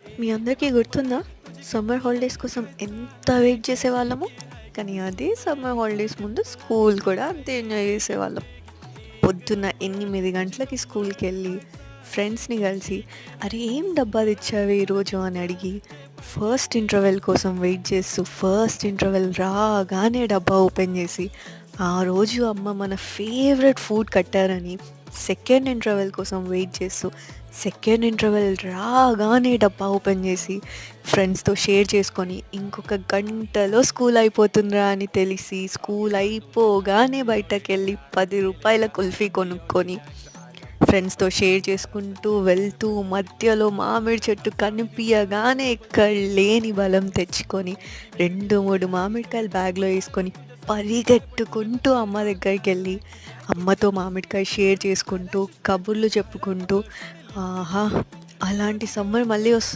మీ అందరికీ గుర్తుందా? Summer holidays కోసం ఎంత వెయిట్ చేసేవాళ్ళమో? కానీ అదే సమ్మర్ హాలిడేస్ ముందు స్కూల్ కూడా అంతే ఎంజాయ్ చేసేవాళ్ళం. పొద్దున్న 8 గంటలకి స్కూల్‌కెళ్ళి, ఫ్రెండ్స్‌ని కలిసి, "అరే! ఏం డబ్బా తెచ్చావే ఈరోజు" అని అడిగి, ఫస్ట్ ఇంటర్వెల్ కోసం వెయిట్ చేస్తూ, ఫస్ట్ ఇంటర్వెల్ రాగానే డబ్బా ఓపెన్ చేసి, ఆ రోజు అమ్మ మన ఫేవరెట్ ఫుడ్ కట్టారని సెకండ్ ఇంటర్వెల్ కోసం వెయిట్ చేస్తూ, సెకండ్ ఇంటర్వెల్ రాగానే డబ్బా ఓపెన్ చేసి, ఫ్రెండ్స్‌తో షేర్ చేసుకొని, ఇంకొక గంటలో స్కూల్ అయిపోతుందిరా అని తెలిసి, స్కూల్ అయిపోగానే బయటకెళ్ళి రూ. 10 కుల్ఫీ కొనుక్కొని, ఫ్రెండ్స్‌తో షేర్ చేసుకుంటూ వెళ్తూ, మధ్యలో మామిడి చెట్టు కనిపియగానే ఎక్కడ లేని బలం తెచ్చుకొని, 2, 3 మామిడికాయలు బ్యాగ్‌లో ఏసుకొని, పరిగెట్టుకుంటూ అమ్మ దగ్గరికెళ్ళి, అమ్మతో మామిడికాయ షేర్ చేసుకుంటూ, కబుర్లు చెప్పుకుంటూ, ఆహా! అలాంటి సమ్మర్ మళ్ళీ